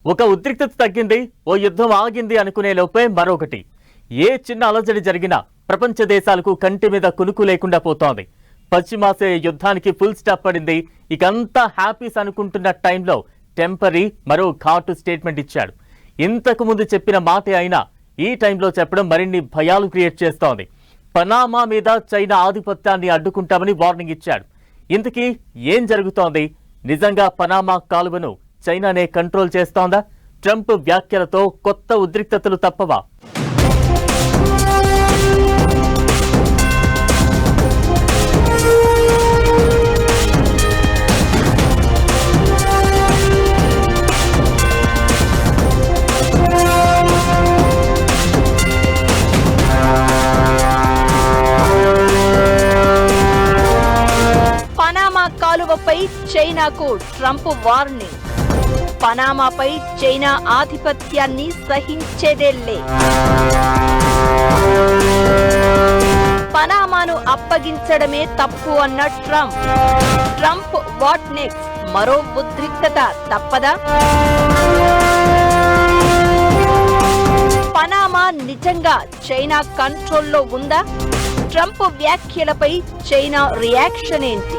ఒక ఉద్రిక్తత తగ్గింది, ఓ యుద్ధం ఆగింది అనుకునే లోపే మరొకటి. ఏ చిన్న అలజడి జరిగినా ప్రపంచ దేశాలకు కంటి మీద కునుకు లేకుండా పోతోంది. పశ్చిమాసియా యుద్ధానికి ఫుల్ స్టాప్ పడింది. ఇకంతా హ్యాపీస్ అనుకుంటున్న టైంలో టెంపరీ మరో ఘాటు స్టేట్మెంట్ ఇచ్చాడు. ఇంతకు ముందు చెప్పిన మాటే అయినా ఈ టైంలో చెప్పడం మరిన్ని భయాలు క్రియేట్ చేస్తోంది. పనామా మీద చైనా ఆధిపత్యాన్ని అడ్డుకుంటామని వార్నింగ్ ఇచ్చాడు. ఇంతకీ ఏం జరుగుతోంది? నిజంగా పనామా కాలువను చైనానే కంట్రోల్ చేస్తోందా? ట్రంప్ వ్యాఖ్యలతో కొత్త ఉద్రిక్తతలు తప్పవా? పనామా కాలువపై చైనాకు ట్రంప్ వార్నింగ్. పనామాపై చైనా ఆధిపత్యాన్ని సహించేదేలే. పనామాను అప్పగించడమే తప్పు అన్న ట్రంప్ వాట్ నెక్స్ట్? మరో ఉద్రిక్తత తప్పదా? పనామా నిజంగా చైనా కంట్రోల్లో ఉందా? ట్రంప్ వ్యాఖ్యలపై చైనా రియాక్షన్ ఏంటి?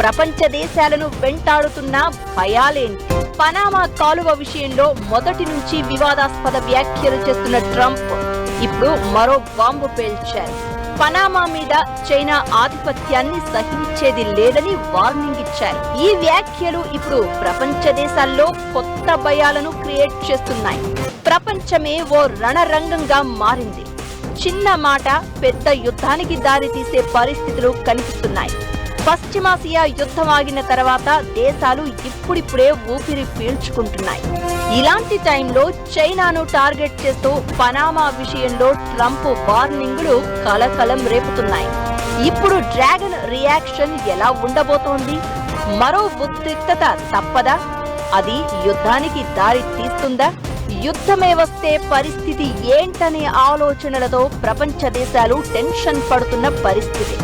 ప్రపంచ దేశాలను వెంటాడుతున్న భయాలేంటి? పనామా కాలువ విషయంలో మొదటి నుంచి వివాదాస్పద వ్యాఖ్యలు చేస్తున్న ట్రంప్ ఇప్పుడు మరో బాంబు పేల్చారు. పనామా మీద చైనా ఆధిపత్యాన్ని సహించేది లేదని వార్నింగ్ ఇచ్చారు. ఈ వ్యాఖ్యలు ఇప్పుడు ప్రపంచ దేశాల్లో కొత్త భయాలను క్రియేట్ చేస్తున్నాయి. ప్రపంచమే ఓ రణరంగంగా మారింది. చిన్న మాట పెద్ద యుద్ధానికి దారితీసే పరిస్థితులు కనిపిస్తున్నాయి. పశ్చిమాసియా యుద్ధం ఆగిన తర్వాత దేశాలు ఇప్పుడిప్పుడే ఊపిరి పీల్చుకుంటున్నాయి. ఇలాంటి టైంలో చైనాను టార్గెట్ చేస్తూ పనామా విషయంలో ట్రంప్ వార్నింగులు కలకలం రేపుతున్నాయి. ఇప్పుడు డ్రాగన్ రియాక్షన్ ఎలా ఉండబోతోంది? మరో ఉద్రిక్తత తప్పదా? అది యుద్ధానికి దారి తీస్తుందా? యుద్ధమే వస్తే పరిస్థితి ఏంటనే ఆలోచనలతో ప్రపంచ దేశాలు టెన్షన్ పడుతున్న పరిస్థితి.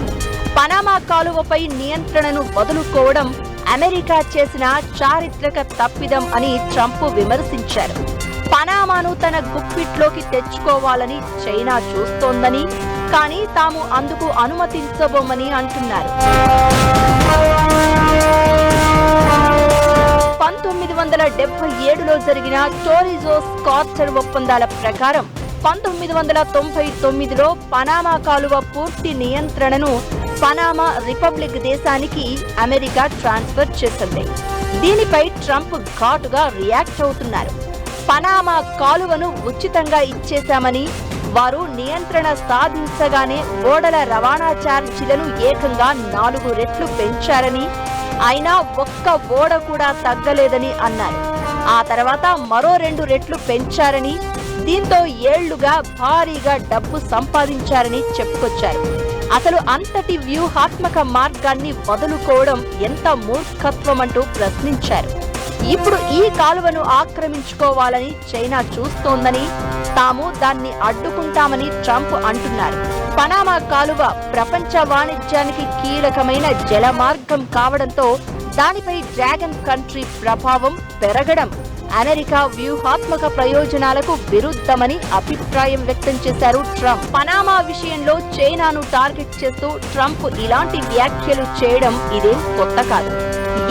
పనామా కాలువపై నియంత్రణను వదులుకోవడం అమెరికా చేసిన చారిత్రక తప్పిదం అని ట్రంప్ విమర్శించారు. పనామాను తన గుప్పిట్లోకి తెచ్చుకోవాలని చైనా చూస్తోందని, కానీ తాము అందుకు అనుమతించబోమని అంటున్నారు. 1977లో జరిగిన టోరిజో-స్కార్చర్ ఒప్పందాల ప్రకారం 1999లో పనామా కాలువ పూర్తి నియంత్రణను పనామా రిపబ్లిక్ దేశానికి అమెరికా ట్రాన్స్ఫర్ చేసింది. దీనిపై ట్రంప్ ఘాటుగా రియాక్ట్ అవుతున్నారు. పనామా కాలువను ఉచితంగా ఇచ్చేశామని, వారు నియంత్రణ సాధించగానే ఓడల రవాణా ఛార్జీలను ఏకంగా 4 రెట్లు పెంచారని, అయినా ఒక్క ఓడ కూడా తగ్గలేదని అన్నారు. ఆ తర్వాత మరో 2 రెట్లు పెంచారని, దీంతో ఏళ్లుగా భారీగా డబ్బు సంపాదించారని చెప్పుకొచ్చారు. అసలు అంతటి వ్యూహాత్మక మార్గాన్ని వదులుకోవడం ఎంత మూర్ఖత్వమంటూ ప్రశ్నించారు. ఇప్పుడు ఈ కాలువను ఆక్రమించుకోవాలని చైనా చూస్తోందని, తాము దాన్ని అడ్డుకుంటామని ట్రంప్ అంటున్నారు. పనామా కాలువ ప్రపంచ వాణిజ్యానికి కీలకమైన జల మార్గం కావడంతో దానిపై డ్రాగన్ కంట్రీ ప్రభావం పెరగడం అమెరికా వ్యూహాత్మక ప్రయోజనాలకు విరుద్ధమని అభిప్రాయం వ్యక్తం చేశారు ట్రంప్. పనామా విషయంలో చైనాను టార్గెట్ చేస్తూ ట్రంప్ ఇలాంటి వ్యాఖ్యలు చేయడం ఇదేం కొత్త కాదు.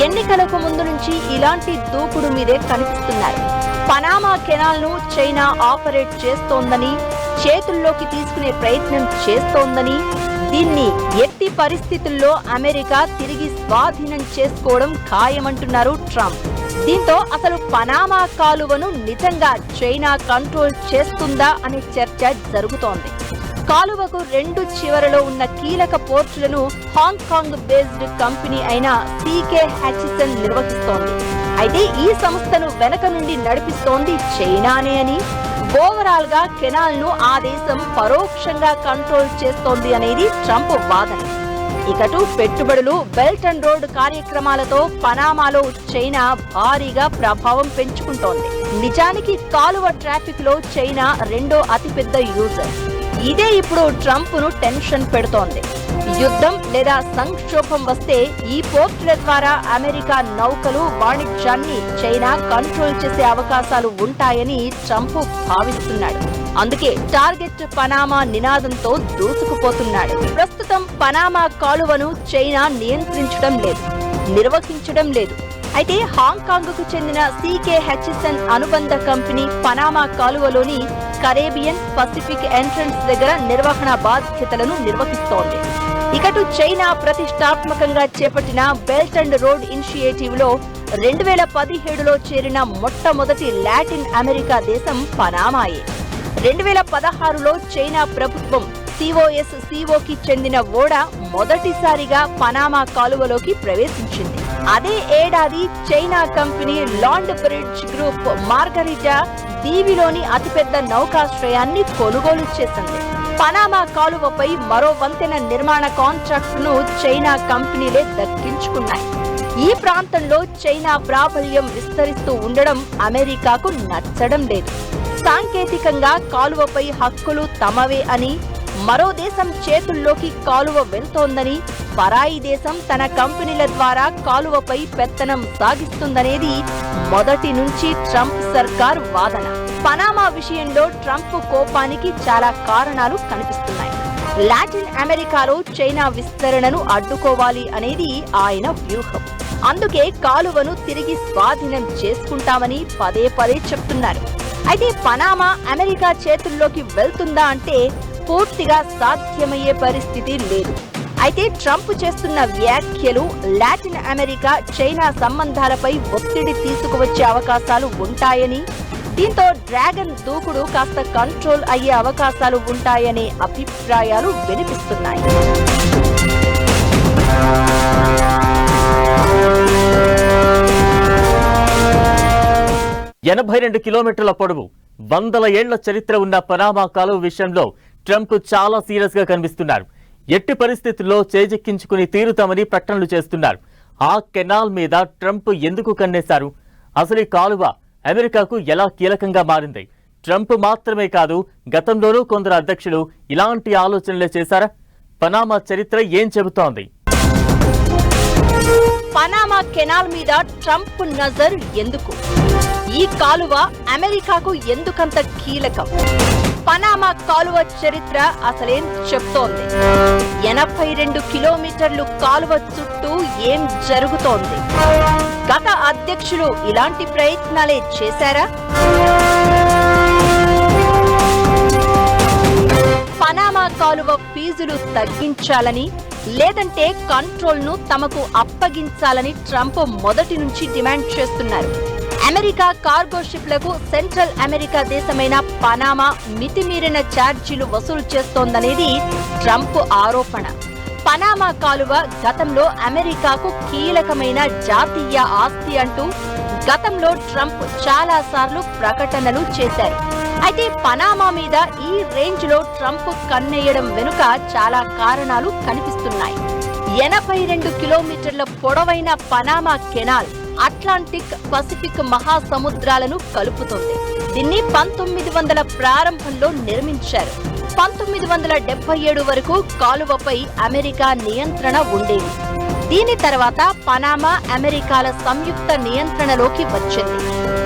ఎన్నికలకు ముందు నుంచి ఇలాంటి దూకుడు మీదే కనిపిస్తున్నారు. పనామా కెనాల్ ను చైనా ఆపరేట్ చేస్తోందని, చేతుల్లోకి తీసుకునే ప్రయత్నం చేస్తోందని, దీన్ని ఎట్టి పరిస్థితుల్లో అమెరికా తిరిగి స్వాధీనం చేసుకోవడం ఖాయమంటున్నారు ట్రంప్. దీంతో అసలు పనామా కాలువను నిజంగా చైనా కంట్రోల్ చేస్తుందా అనే చర్చ జరుగుతోంది. కాలువకు 2 చివరలో ఉన్న కీలక పోర్టులను హాంకాంగ్ బేస్డ్ కంపెనీ అయిన CK Hutchison నిర్వహిస్తోంది. అయితే ఈ సంస్థను వెనక నుండి నడిపిస్తోంది చైనానే అని, ఓవరాల్ గా కెనాల్ ను ఆ దేశం పరోక్షంగా కంట్రోల్ చేస్తోంది అనేది ట్రంప్ వాదన. ఇకటు పెట్టుబడులు, బెల్ట్ అండ్ రోడ్ కార్యక్రమాలతో పనామాలో చైనా భారీగా ప్రభావం పెంచుకుంటోంది. నిజానికి కాలువ ట్రాఫిక్ లో చైనా 2వ అతిపెద్ద యూజర్. ఇదే ఇప్పుడు ట్రంప్ ను టెన్షన్ పెడుతోంది. యుద్ధం లేదా సంక్షోభం వస్తే ఈ పోర్టుల ద్వారా అమెరికా నౌకలు వాణిజ్యాన్ని చైనా కంట్రోల్ చేసే అవకాశాలు ఉంటాయని ట్రంప్ భావిస్తున్నాడు. అందుకే టార్గెట్ పనామా నినాదంతో దూసుకుపోతున్నాడు. ప్రస్తుతం పనామా కాలువను చైనా నియంత్రించడం లేదు, నిర్వహించడం లేదు. అయితే హాంకాంగ్ కు చెందిన సీకే హెచ్ఎస్ఎన్ అనుబంధ కంపెనీ పనామా కాలువలోని కరేబియన్ పసిఫిక్ ఎంట్రన్స్ దగ్గర నిర్వహణ బాధ్యతలను నిర్వహిస్తోంది. ఇకటు చైనా ప్రతిష్టాత్మకంగా చేపట్టిన బెల్ట్ అండ్ రోడ్ ఇనిషియేటివ్ లో 2017లో చేరిన మొట్టమొదటి లాటిన్ అమెరికా దేశం పనామాయే. 2016లో చైనా ప్రభుత్వం సిఓకి చెందిన ఓడ మొదటిసారిగా పనామా కాలువలోకి ప్రవేశించింది. అదే ఏడాది China company Landbridge group Margarita దీవిలోని అతిపెద్ద నౌకాశ్రయాన్ని కొనుగోలు చేసింది. పనామా కాలువపై మరో వంతెన నిర్మాణ కాంట్రాక్టును చైనా కంపెనీలే దక్కించుకున్నాయి. ఈ ప్రాంతంలో చైనా ప్రాబల్యం విస్తరిస్తూ ఉండడం అమెరికాకు నచ్చడం లేదు. సాంకేతికంగా కాలువపై హక్కులు తమవే అని, మరో దేశం చేతుల్లోకి కాలువ వెళ్తోందని, పరాయి దేశం తన కంపెనీల ద్వారా కాలువపై పెత్తనం సాగిస్తుందనేది మొదటి నుంచి ట్రంప్ సర్కార్ వాదన. పనామా విషయంలో ట్రంప్ కోపానికి చాలా కారణాలు కనిపిస్తున్నాయి. లాటిన్ అమెరికాలో చైనా విస్తరణను అడ్డుకోవాలి అనేది ఆయన వ్యూహం. అందుకే కాలువను తిరిగి స్వాధీనం చేసుకుంటామని పదే పదే చెప్తున్నారు. అయితే పనామా అమెరికా చేతుల్లోకి వెళ్తుందా అంటే పూర్తిగా సాధ్యమయ్యే పరిస్థితి లేదు. అయితే ట్రంప్ చేస్తున్న వ్యాఖ్యలు లాటిన్ అమెరికా చైనా సంబంధాలపై ఒత్తిడి తీసుకువచ్చే అవకాశాలు ఉంటాయని, దీంతో డ్రాగన్ దూకుడు కాస్త కంట్రోల్ అయ్యే అవకాశాలు ఉంటాయనే అభిప్రాయాలు వినిపిస్తున్నాయి. 82 కిలోమీటర్ల పొడవు, 100 ఏళ్ల చరిత్ర ఉన్న పనామా కాలువ విషయంలో ట్రంప్ చాలా సీరియస్ గా కనిపిస్తున్నారు. ఎట్టి పరిస్థితుల్లో చేజెక్కించుకుని తీరుతామని ప్రకటనలు చేస్తున్నారు. ఆ కెనాల్ మీద ట్రంప్ ఎందుకు కన్నేశారు? అసలు ఈ కాలువ అమెరికాకు ఎలా కీలకంగా మారింది? ట్రంప్ మాత్రమే కాదు, గతంలోనూ కొందరు అధ్యక్షులు ఇలాంటి ఆలోచనలే చేశారా? పనామా చరిత్ర ఏం చెబుతోంది? పనామా కెనాల్ మీద ట్రంప్ నజర్ ఎందుకు? ఈ కాలువ అమెరికాకు ఎందుకంత కీలకం? పనామా కాలువ చరిత్ర అసలేం చెప్తోంది? 82 కిలోమీటర్లు కాలువ చుట్టూ ఏం జరుగుతోంది? గత అధ్యక్షులు ఇలాంటి ప్రయత్నాలే చేశారా? పనామా కాలువ ఫీజులు తగ్గించాలని, లేదంటే కంట్రోల్ను తమకు అప్పగించాలని ట్రంప్ మొదటి నుంచి డిమాండ్ చేస్తున్నారు. అమెరికా కార్గో షిప్లకు సెంట్రల్ అమెరికా దేశమైన పనామా మితిమీరిన ఛార్జీలు వసూలు చేస్తోందనేది ట్రంప్ ఆరోపణ. పనామా కాలువ గతంలో అమెరికాకు కీలకమైన జాతీయ ఆస్తి అంటూ గతంలో ట్రంప్ చాలాసార్లు ప్రకటనలు చేశారు. అయితే పనామా మీద ఈ రేంజ్ లో ట్రంప్ కన్నేయడం వెనుక చాలా కారణాలు కనిపిస్తున్నాయి. 82 కిలోమీటర్ల పొడవైన పనామా కెనాల్ అట్లాంటిక్, పసిఫిక్ మహాసముద్రాలను కలుపుతుంది. దీన్ని 1900 ప్రారంభంలో నిర్మించారు. 1977 వరకు కాలువపై అమెరికా నియంత్రణ ఉండేది. దీని తర్వాత పనామా అమెరికాల సంయుక్త నియంత్రణలోకి వచ్చింది.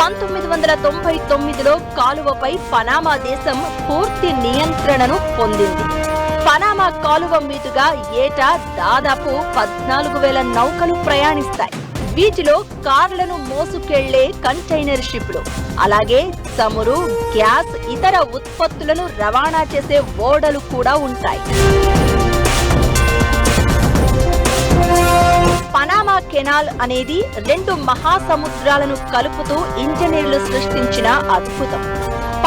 1999లో కాలువపై పనామా దేశం పూర్తి నియంత్రణను పొందింది. పనామా కాలువ మీదుగా ఏటా దాదాపు 14,000 నౌకలు ప్రయాణిస్తాయి. వీటిలో కార్లను మోసుకెళ్లే కంటైనర్ షిప్లు, అలాగే చమురు, గ్యాస్, ఇతర ఉత్పత్తులను రవాణా చేసే ఓడలు కూడా ఉంటాయి. పనామా కెనాల్ అనేది 2 మహాసముద్రాలను కలుపుతూ ఇంజనీర్లు సృష్టించిన అద్భుతం.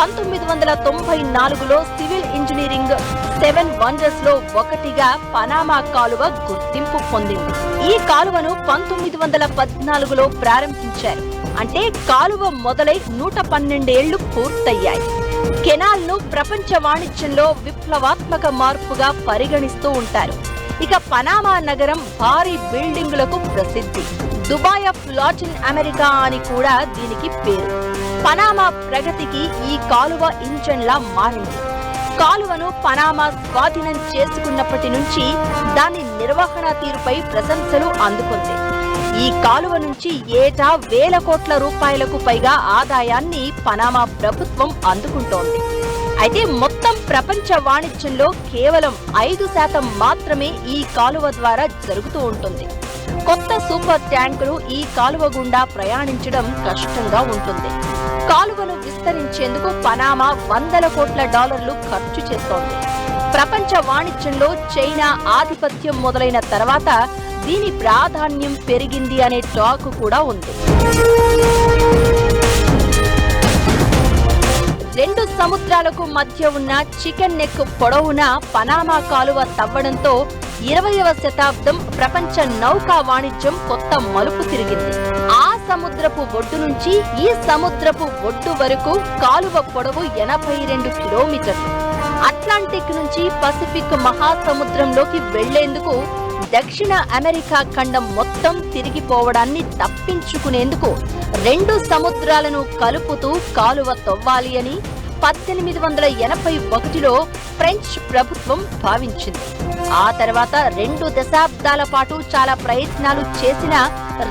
1994లో సివిల్ ఇంజనీరింగ్ 7 వండర్స్ లో ఒకటిగా పనామా కాలువ గుర్తింపు పొందింది. ఈ కాలువను 1914లో ప్రారంభించారు. అంటే కాలువ మొదలై 112 ఏళ్లు పూర్తయ్యాయి. కెనాల్ ను ప్రపంచ వాణిజ్యంలో విప్లవాత్మక మార్పుగా పరిగణిస్తూ ఉంటారు. ఇక పనామా నగరం భారీ బిల్డింగులకు ప్రసిద్ధి. దుబాయ్ ఆఫ్ లాటిన్ అమెరికా అని కూడా దీనికి పేరు. పనామా ప్రగతికి ఈ కాలువ ఇంజన్లా మారింది. కాలువను పనామా స్వాధీనం చేసుకున్నప్పటి నుంచి దాని నిర్వహణ తీరుపై ప్రశంసలు అందుకుంది. ఈ కాలువ నుంచి ఏటా వేల కోట్ల రూపాయలకు పైగా ఆదాయాన్ని పనామా ప్రభుత్వం అందుకుంటోంది. అయితే మొత్తం ప్రపంచ వాణిజ్యంలో కేవలం 5% మాత్రమే ఈ కాలువ ద్వారా జరుగుతూ ఉంటుంది. కొత్త సూపర్ ట్యాంకులు ఈ కాలువ గుండా ప్రయాణించడం కష్టంగా ఉంటుంది. కాలువను విస్తరించేందుకు పనామా $100 కోట్ల ఖర్చు చేస్తోంది. ప్రపంచ వాణిజ్యంలో చైనా ఆధిపత్యం మొదలైన తర్వాత దీని ప్రాధాన్యం పెరిగింది అనే టాక్ కూడా ఉంది. రెండు సముద్రాలకు మధ్య ఉన్న చికెన్ నెక్ పొడవున పనామా కాలువ తవ్వడంతో 20వ శతాబ్దం ప్రపంచ నౌకా వాణిజ్యం కొత్త మలుపు తిరిగింది. ఆ సముద్రపు ఒడ్డు నుంచి ఈ సముద్రపు ఒడ్డు వరకు కాలువ పొడవు 82 కిలోమీటర్లు. అట్లాంటిక్ నుంచి పసిఫిక్ మహాసముద్రంలోకి వెళ్లేందుకు దక్షిణ అమెరికా ఖండం మొత్తం తిరిగిపోవడాన్ని తప్పించుకునేందుకు రెండు సముద్రాలను కలుపుతూ కాలువ తవ్వాలి అని 1881లో ఫ్రెంచ్ ప్రభుత్వం భావించింది. ఆ తర్వాత 2 దశాబ్దాల పాటు చాలా ప్రయత్నాలు చేసినా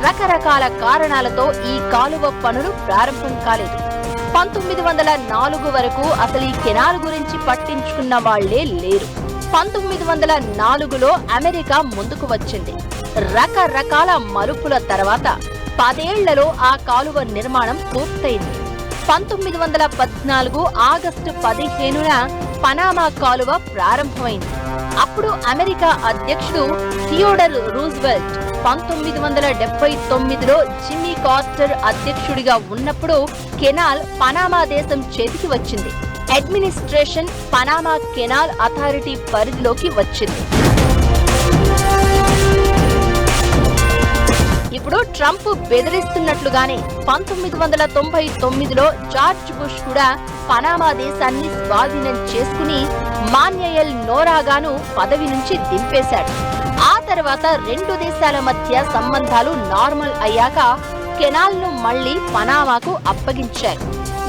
రకరకాల కారణాలతో ఈ కాలువ పనులు ప్రారంభం కాలేదు. 1904 వరకు అసలు ఈ కెనాల్ గురించి పట్టించుకున్న వాళ్లే లేరు. 1904లో అమెరికా ముందుకు వచ్చింది. రకరకాల మలుపుల తర్వాత 10 ఏళ్లలో ఆ కాలువ నిర్మాణం పూర్తయింది. 1914 ఆగస్టు 15న పనామా కాలువ ప్రారంభమైంది. అప్పుడు అమెరికా అధ్యక్షుడు థియోడర్ రూజ్వెల్ట్ 1979లో జిమ్మీ కార్టర్ అధ్యక్షుడిగా ఉన్నప్పుడు కెనాల్ పనామా దేశం చేతికి వచ్చింది. అడ్మినిస్ట్రేషన్ పనామా కెనాల్ అథారిటీ పరిధిలోకి వచ్చింది. ఇప్పుడు ట్రంప్ బెదిరిస్తున్నట్లుగానే 1999లో జార్జ్ బుష్ కూడా పనామా దేశాన్ని స్వాధీనం చేసుకుని మాన్యుయల్ నోరాగాను పదవి నుంచి దింపేశాడు. ఆ తర్వాత రెండు దేశాల మధ్య సంబంధాలు నార్మల్ అయ్యాక కెనాల్ను మళ్లీ పనామాకు అప్పగించారు.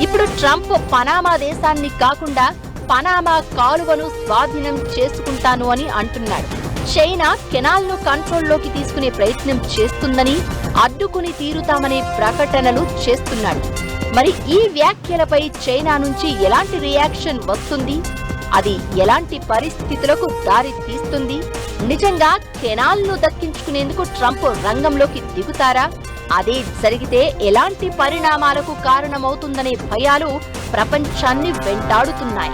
ఇప్పుడు ట్రంప్ పనామా దేశాన్ని కాకుండా పనామా కాలువను స్వాధీనం చేసుకుంటాను అని అంటున్నాడు. చైనా కెనాల్ను కంట్రోల్లోకి తీసుకునే ప్రయత్నం చేస్తుందని, అడ్డుకుని తీరుతామనే ప్రకటనలు చేస్తున్నాడు. మరి ఈ వ్యాఖ్యలపై చైనా నుంచి ఎలాంటి రియాక్షన్ వస్తుంది? అది ఎలాంటి పరిస్థితులకు దారి తీస్తుంది? నిజంగా కెనాల్ను దక్కించుకునేందుకు ట్రంప్ రంగంలోకి దిగుతారా? అదే జరిగితే ఎలాంటి పరిణామాలకు కారణమవుతుందనే భయాలు ప్రపంచాన్ని వెంటాడుతున్నాయి.